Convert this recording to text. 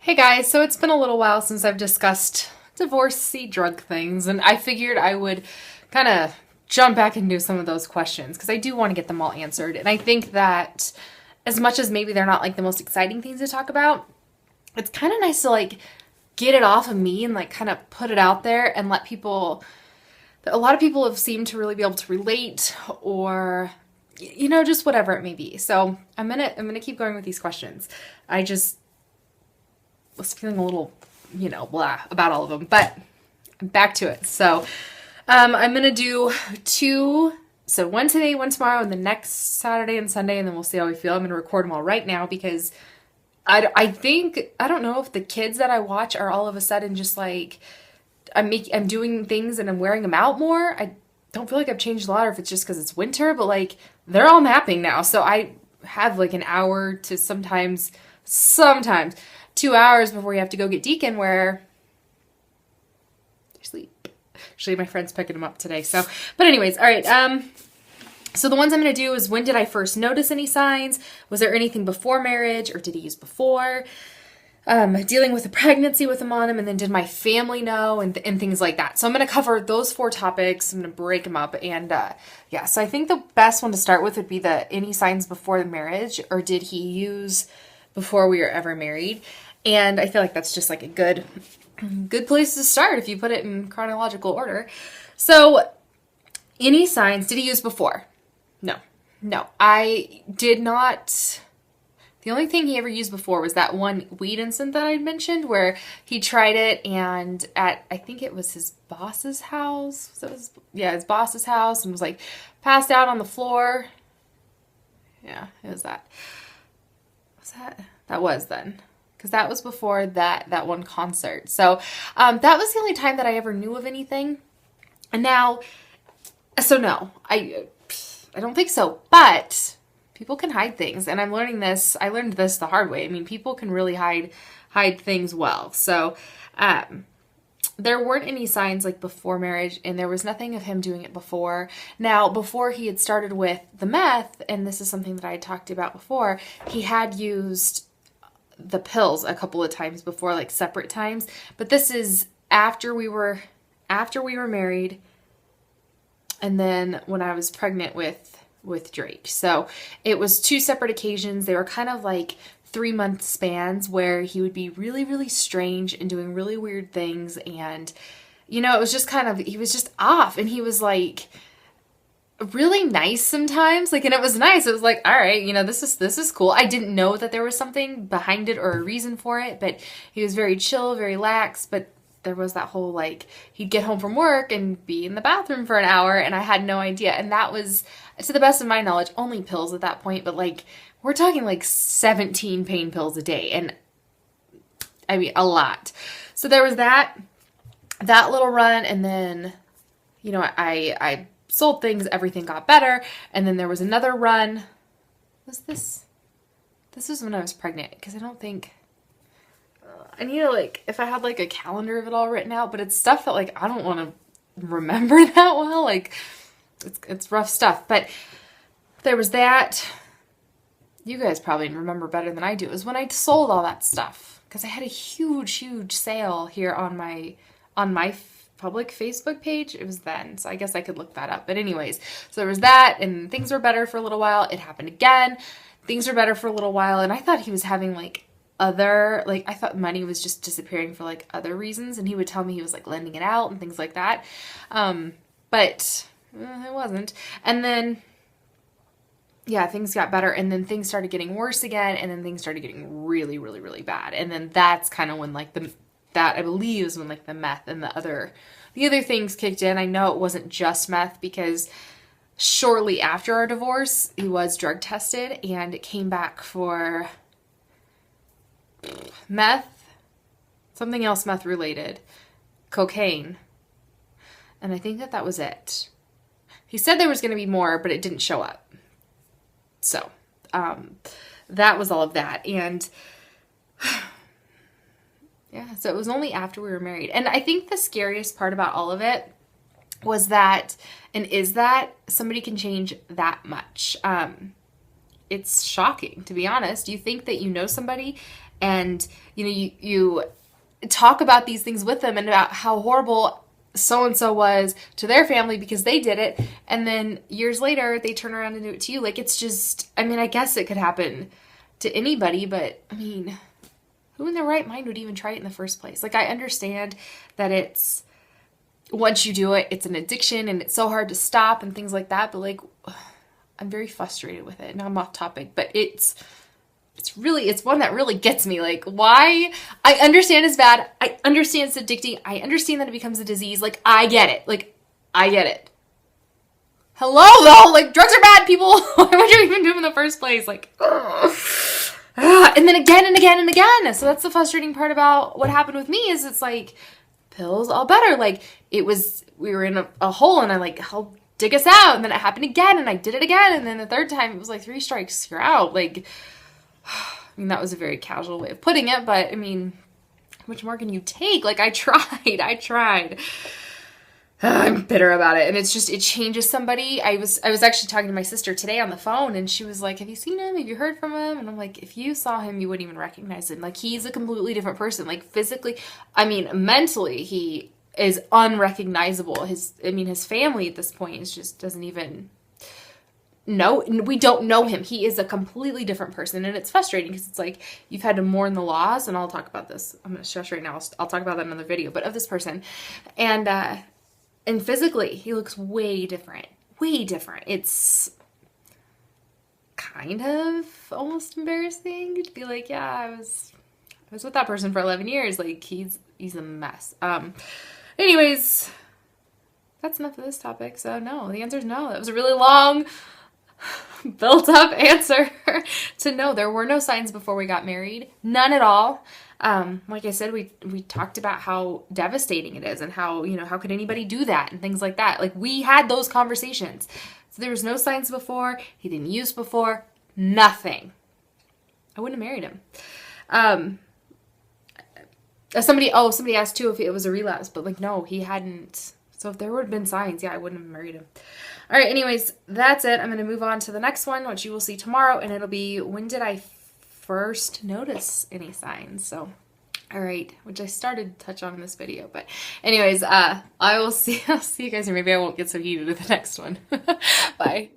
Hey guys, so it's been a little while since I've discussed divorcey drug things, and I figured I would kind of jump back and do some of those questions because I do want to get them all answered. And I think that as much as maybe they're not like the most exciting things to talk about, it's kind of nice to like get it off of me and like kind of put it out there and let people. A lot of people have seemed to really be able to relate or just whatever it may be. So I'm gonna keep going with these questions. I just was feeling a little, blah about all of them, but back to it. So, I'm going to do two, so one today, one tomorrow, and the next Saturday and Sunday, and then we'll see how we feel. I'm going to record them all right now because I don't know if the kids that I watch are all of a sudden just like, I'm doing things and I'm wearing them out more. I don't feel like I've changed a lot, or if it's just because it's winter, but like, they're all napping now. So I have like an hour to sometimes 2 hours before you have to go get Deacon where they sleep. Actually, my friend's picking him up today. So, but anyways, all right. So the ones I'm going to do is, when did I first notice any signs? Was there anything before marriage, or did he use before? Dealing with a pregnancy with him on him, and then did my family know, and things like that. So I'm going to cover those 4 topics. I'm going to break them up. And so I think the best one to start with would be the any signs before the marriage, or did he use before we were ever married? And I feel like that's just like a good place to start if you put it in chronological order. So, any signs, did he use before? No, I did not. The only thing he ever used before was that one weed incident that I mentioned where he tried it, and I think it was his boss's house. So his boss's house, and was like passed out on the floor. Yeah, it was that. That was then. Because that was before that one concert. So that was the only time that I ever knew of anything. And now, so no, I don't think so. But people can hide things, and I'm learning this. I learned this the hard way. I mean, people can really hide things well. So there weren't any signs like before marriage, and there was nothing of him doing it before. Now, before he had started with the meth, and this is something that I had talked about before, he had used the pills a couple of times before, like separate times, but this is after we were married, and then when I was pregnant with Drake. So it was 2 separate occasions. They were kind of like 3-month spans where he would be really, really strange and doing really weird things, and it was just he was just off, and he was like really nice sometimes, like, and it was nice. It was like, all right, this is cool. I didn't know that there was something behind it or a reason for it, but he was very chill, very lax. But there was that whole, like, he'd get home from work and be in the bathroom for an hour, and I had no idea. And that was, to the best of my knowledge, only pills at that point, but like, we're talking like 17 pain pills a day, and I mean, a lot. So there was that little run, and then, I sold things, everything got better, and then there was another run. This was when I was pregnant, because I don't think, I need to, like, if I had like a calendar of it all written out, but it's stuff that like I don't want to remember that well, like it's rough stuff. But there was that. You guys probably remember better than I do. It was when I sold all that stuff, because I had a huge sale here on my public Facebook page. It was then, so I guess I could look that up. But anyways, so there was that, and things were better for a little while. It happened again. Things were better for a little while, and I thought he was having like I thought money was just disappearing for like other reasons, and he would tell me he was like lending it out and things like that. But it wasn't. And then things got better, and then things started getting worse again, and then things started getting really, really, really bad. And then that's kind of when like that I believe is when like the meth and the other things kicked in. I know it wasn't just meth, because shortly after our divorce, he was drug tested, and it came back for meth, something else meth related, cocaine, and I think that was it. He said there was going to be more, but it didn't show up. So that was all of that. And so it was only after we were married. And I think the scariest part about all of it was that, and is that, somebody can change that much. It's shocking, to be honest. You think that you know somebody, and you talk about these things with them and about how horrible so-and-so was to their family because they did it, and then years later they turn around and do it to you. Like, it's just, I mean, I guess it could happen to anybody, but I mean, who in their right mind would even try it in the first place? Like, I understand that it's, once you do it, it's an addiction and it's so hard to stop and things like that, but like, I'm very frustrated with it. Now I'm off topic, but it's one that really gets me. Like, why? I understand it's bad. I understand it's addicting. I understand that it becomes a disease. Like, I get it. Like, I get it. Hello, though. Like, drugs are bad, people. Why would you even do them in the first place? Like, ugh. And then again and again and again. So that's the frustrating part about what happened with me is it's like, pills, all better. Like, we were in a hole and I like, I'll dig us out. And then it happened again and I did it again. And then the third time it was like 3 strikes, you're out. Like, I mean, that was a very casual way of putting it, but I mean, how much more can you take? Like, I tried. I'm bitter about it. And it's just, it changes somebody. I was actually talking to my sister today on the phone and she was like, have you seen him? Have you heard from him? And I'm like, if you saw him, you wouldn't even recognize him. Like, he's a completely different person. Like, physically, I mean, mentally, he is unrecognizable. His family at this point is just doesn't even know. We don't know him. He is a completely different person. And it's frustrating because it's like, you've had to mourn the loss. And I'll talk about this. I'm going to stress right now. I'll talk about that in another video, but of this person. And physically, he looks way different. Way different. It's kind of almost embarrassing to be like, yeah, I was with that person for 11 years. Like, he's a mess. Anyways, that's enough of this topic. So no, the answer is no. That was a really long, built up answer to no. There were no signs before we got married. None at all. Like I said, we talked about how devastating it is and how, how could anybody do that and things like that. Like, we had those conversations. So there was no signs before. He didn't use before. Nothing. I wouldn't have married him. Somebody asked too if it was a relapse, but like, no, he hadn't. So if there would have been signs, yeah, I wouldn't have married him. All right. Anyways, that's it. I'm going to move on to the next one, which you will see tomorrow. And it'll be, when did I first notice any signs? So, all right, which I started to touch on in this video, but anyways, I'll see you guys, or maybe I won't get so heated with the next one. Bye.